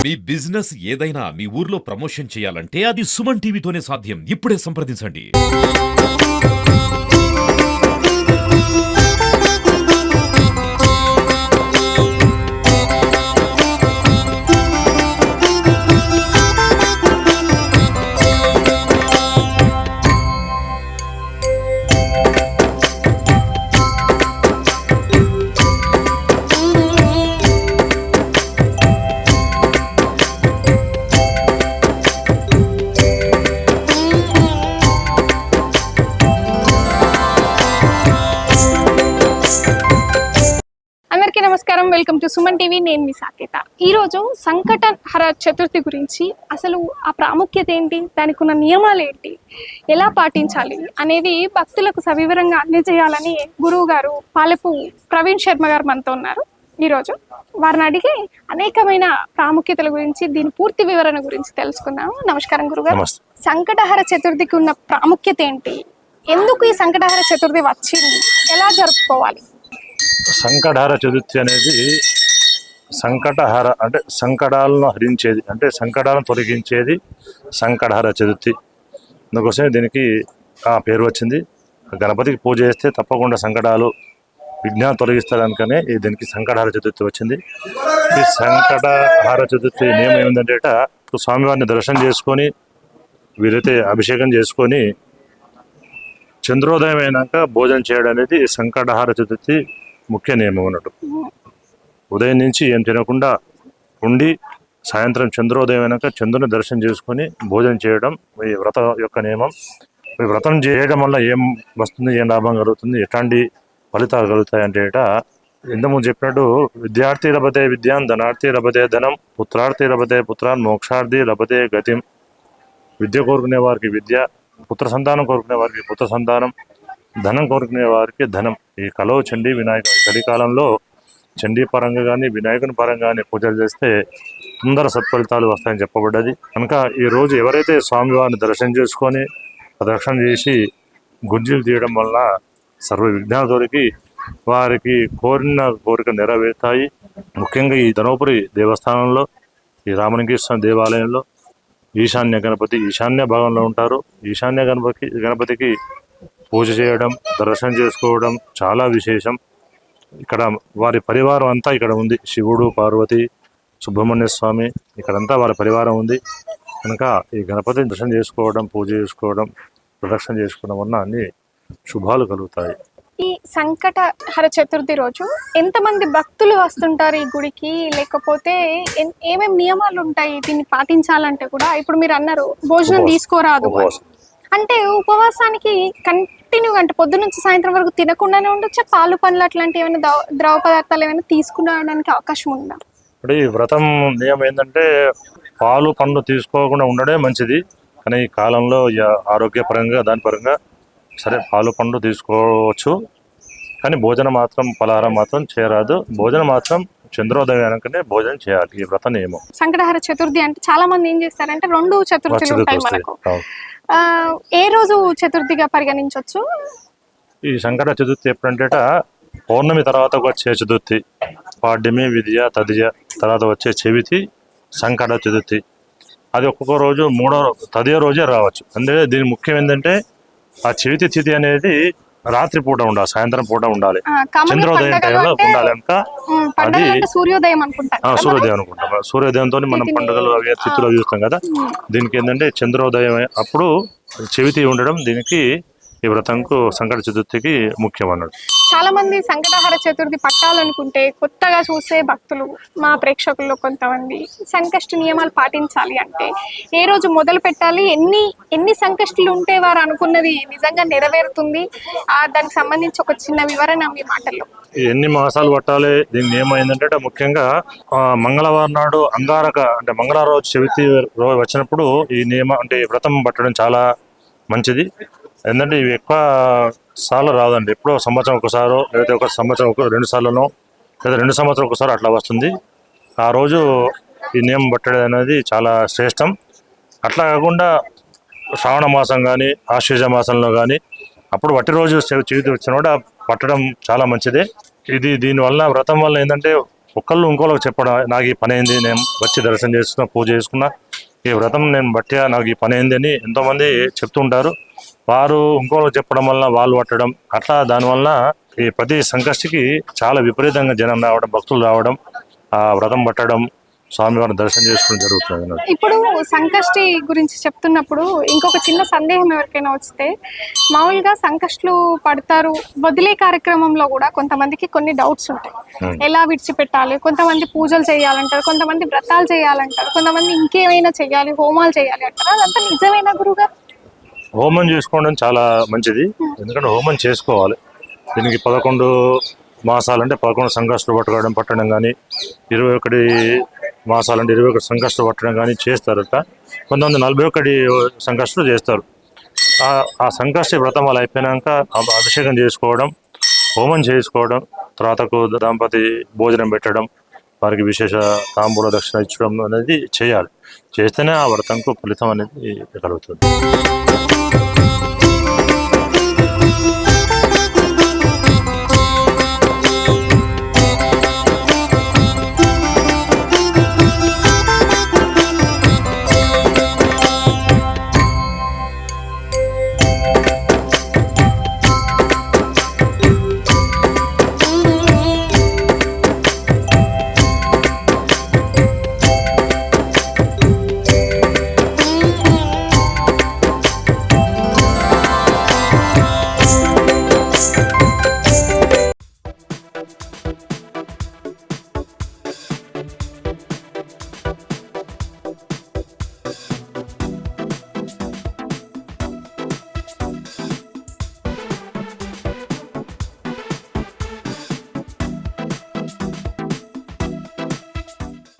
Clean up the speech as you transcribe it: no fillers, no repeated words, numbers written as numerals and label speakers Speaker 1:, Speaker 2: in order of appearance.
Speaker 1: మీ business ఏదైనా మీ ఊర్లో promotion చేయాలంటే అది సుమన్ టీవీతోనే సాధ్యం. ఇప్పుడే సంప్రదించండి.
Speaker 2: అందరికీ నమస్కారం. Welcome to Suman TV. నేను మీ సాకేత. ఈరోజు సంకటహర చతుర్థి గురించి అసలు ఆ ప్రాముఖ్యత ఏంటి, దానికి ఉన్న నియమాలు ఏంటి, ఎలా పాటించాలి అనేది భక్తులకు సవివరంగా అందజేయాలని గురువు గారు పాలెపు ప్రవీణ్ శర్మ గారు మనతో ఉన్నారు. ఈరోజు వారిని అడిగి అనేకమైన ప్రాముఖ్యతల గురించి, దీని పూర్తి వివరణ గురించి తెలుసుకుందాము. నమస్కారం గురుగారు. సంకటహర చతుర్థికి ఉన్న ప్రాముఖ్యత ఏంటి, ఎందుకు ఈ సంకటహర చతుర్థి వచ్చింది, ఎలా జరుపుకోవాలి?
Speaker 3: సంకటహర చతుర్థి అనేది సంకటహర అంటే సంకటాలను హరించేది, అంటే సంకటాలను తొలగించేది సంకటహర చతుర్థి. అందుకోసమే దీనికి ఆ పేరు వచ్చింది. గణపతికి పూజ చేస్తే తప్పకుండా సంకటాలు విఘ్నాలు తొలగిస్తారనుకనే దీనికి సంకటహర చతుర్థి వచ్చింది. ఈ సంకటహర చతుర్థి నియమం ఏమిటంటే స్వామివారిని దర్శనం చేసుకొని వీరైతే అభిషేకం చేసుకొని చంద్రోదయం అయినాక భోజనం చేయడం అనేది సంకటహర చతుర్థి ముఖ్య నియమం అన్నట్టు. ఉదయం నుంచి ఏం తినకుండా ఉండి సాయంత్రం చంద్రోదయం అయినాక చంద్రుని దర్శనం చేసుకొని భోజనం చేయడం ఈ వ్రతం యొక్క నియమం. ఈ వ్రతం చేయడం వల్ల ఏం వస్తుంది, ఏం లాభం కలుగుతుంది, ఎట్లాంటి ఫలితాలు కలుగుతాయి అంటే ఇంతకుముందు చెప్పినట్టు విద్యార్థి లభతే విద్యాం, ధనార్థి లభతే ధనం, పుత్రార్థి లభతే పుత్రాన్, మోక్షార్థి లభతే గతిం. విద్య కోరుకునే వారికి విద్య, పుత్ర సంతానం కోరుకునే వారికి పుత్ర సంతానం, ధనం కోరుకునే వారికి ధనం. ఈ కలో చండీ వినాయక చలికాలంలో చండీ పరంగా కానీ వినాయకుని పరంగా కానీ పూజలు చేస్తే తొందర సత్ఫలితాలు వస్తాయని చెప్పబడ్డది. కనుక ఈరోజు ఎవరైతే స్వామివారిని దర్శనం చేసుకొని ప్రదక్షిణ చేసి గుంజీలు తీయడం వల్ల సర్వ విఘ్నాలు దొరికి వారికి కోరిన కోరిక నెరవేరుతాయి. ముఖ్యంగా ఈ ధనోపురి దేవస్థానంలో, ఈ రామలింగేశ్వర దేవాలయంలో ఈశాన్య గణపతి ఈశాన్య భాగంలో ఉంటారు. ఈశాన్య గణపతికి పూజ చేయడం, దర్శనం చేసుకోవడం చాలా విశేషం. ఇక్కడ వారి పరివారం అంతా ఇక్కడ ఉంది. శివుడు, పార్వతి, సుబ్రహ్మణ్య స్వామి, ఇక్కడంతా వారి పరివారం ఉంది. కనుక ఈ గణపతిని దర్శనం చేసుకోవడం, పూజ చేసుకోవడం, ప్రదక్షిణ చేసుకోవడం వల్ల అన్ని శుభాలు కలుగుతాయి.
Speaker 2: ఈ సంకటహర చతుర్థి రోజు ఎంతమంది భక్తులు వస్తుంటారు ఈ గుడికి, లేకపోతే ఏమేమి నియమాలు ఉంటాయి దీన్ని పాటించాలంటే కూడా? ఇప్పుడు మీరు అన్నారు భోజనం తీసుకోరాదు అంటే ఉపవాసానికి కంటిన్యూగా అంటే పొద్దు నుంచి సాయంత్రం వరకు తినకుండానే ఉండొచ్చా? పాలు పండ్లు అట్లాంటి ఏమైనా ద్రవ పదార్థాలు ఏమైనా తీసుకునడానికి అవకాశం ఉందా?
Speaker 3: అంటే ఈ వ్రతం నియమం ఏంటంటే పాలు పండ్లు తీసుకోకుండా ఉండడే మంచిది. కానీ ఈ కాలంలో ఆరోగ్యపరంగా దాని పరంగా సరే పాలు పండ్లు తీసుకోవచ్చు, కానీ భోజనం మాత్రం పలహారం మాత్రం చేయరాదు. భోజనం మాత్రం చంద్రోదయానికనే భోజనం చేయాలి. ఈ వ్రత నియమం.
Speaker 2: సంకటహర చతుర్థి అంటే చాలా మంది ఏం చేస్తారంటే 2 చతుర్థులు ఉంటాయి మనకు. ఏ రోజు చతుర్థిగా పరిగణించవచ్చు?
Speaker 3: ఈ సంకట చతుర్థి ఎప్పుడంటే పౌర్ణమి తర్వాత వచ్చే చతుర్థి, పాడ్యమి, విద్య, తదియ తర్వాత వచ్చే చవితి సంకట చతుర్థి. అది ఒక్కొక్క రోజు తదియ రోజే రావచ్చు. అందుకే దీని ముఖ్యం ఏంటంటే ఆ చవితి తిథి అనేది రాత్రి పూట ఉండాలి, సాయంత్రం పూట ఉండాలి, చంద్రోదయం టైంలో ఉండాలి. కనుక అది
Speaker 2: సూర్యోదయం అనుకుంటాం.
Speaker 3: సూర్యోదయంతో మనం పండుగలు అవి తిథులు చూస్తాం కదా. దీనికి ఏంటంటే చంద్రోదయం అప్పుడు చవితి ఉండడం దీనికి ఈ వ్రతంకు సంకట చతుర్థికి ముఖ్యం అన్నాడు.
Speaker 2: చాలా మంది సంకటహర చతుర్థి పట్టాలనుకుంటే కొత్తగా చూసే భక్తులు, మా ప్రేక్షకుల్లో కొంతమంది సంకష్ట నియమాలు పాటించాలి అంటే ఏ రోజు మొదలు పెట్టాలి, ఎన్ని సంకష్టులు ఉంటే వారు అనుకున్నది నిజంగా నెరవేరుతుంది, దానికి సంబంధించి ఒక చిన్న వివరణ మీ మాటల్లో.
Speaker 3: ఎన్ని మాసాలు పట్టాలి దీని నియమం ఏంటంటే ముఖ్యంగా మంగళవారం నాడు అంగారక అంటే మంగళవారం రోజు చవితి రోజు వచ్చినప్పుడు ఈ నియమం అంటే వ్రతం పట్టడం చాలా మంచిది. ఎందుకంటే ఇవి ఎక్కువ సార్లు రాదండి. ఎప్పుడో సంవత్సరం ఒకసారో లేదా ఒక సంవత్సరం 2 సార్లనో లేదా 2 సంవత్సరం ఒకసారి అట్లా వస్తుంది. ఆ రోజు ఈ నియమం పట్టడం అనేది చాలా శ్రేష్టం. అట్లా కాకుండా శ్రావణ మాసం కానీ ఆశ్వేజ మాసంలో కానీ అప్పుడు వట్టి రోజు చవితి వచ్చిన కూడా పట్టడం చాలా మంచిదే. దీనివల్ల వ్రతం వల్ల ఏంటంటే ఒకళ్ళు ఇంకోళ్ళకి చెప్పడం, నాకు ఈ పని అయింది, నేను వచ్చి దర్శనం చేసుకున్నా, పూజ చేసుకున్నా, ఈ వ్రతం నేను బట్టి నాకు ఈ పని అయింది అని ఎంతోమంది చెప్తుంటారు. వారు ఇంకోళ్ళకి చెప్పడం వల్ల వాళ్ళు పట్టడం, అట్లా దానివల్ల ఈ ప్రతి సంకష్టికి చాలా విపరీతంగా జనం రావడం, భక్తులు రావడం, ఆ వ్రతం పట్టడం, స్వామివారిని దర్శనం చేసుకోవడం జరుగుతుంది అన్నమాట.
Speaker 2: ఇప్పుడు సంకష్టి గురించి చెప్తున్నప్పుడు ఇంకొక చిన్న సందేహం ఎవరికైనా వస్తే, మామూలుగా సంకష్టులు పడతారు, వదిలే కార్యక్రమంలో కూడా కొంతమందికి కొన్ని డౌట్స్ ఉంటాయి. ఎలా విడిచిపెట్టాలి, కొంతమంది పూజలు చేయాలంటారు, కొంతమంది వ్రతాలు చేయాలంటారు, కొంతమంది ఇంకేమైనా చేయాలి, హోమాలు చేయాలి అంటారు. అదంతా నిజమేనా గురుగారు?
Speaker 3: హోమం చేసుకోవడం చాలా మంచిది, ఎందుకంటే హోమం చేసుకోవాలి. దీనికి 11 మాసాలంటే 11 సంకష్టులు పట్టడం కానీ, 21 మాసాలంటే 21 సంకష్టులు పట్టడం కానీ చేస్తారట. కొంతమంది 41 సంకష్టులు చేస్తారు. ఆ సంకష్టి వ్రతం వాళ్ళు అయిపోయినాక అభిషేకం చేసుకోవడం, హోమం చేసుకోవడం, తర్వాతకు దంపతి భోజనం పెట్టడం, వారికి విశేష తాంబూల దక్షిణ ఇచ్చడం అనేది చేయాలి. చేస్తేనే ఆ వ్రతంకు ఫలితం అనేది కలుగుతుంది.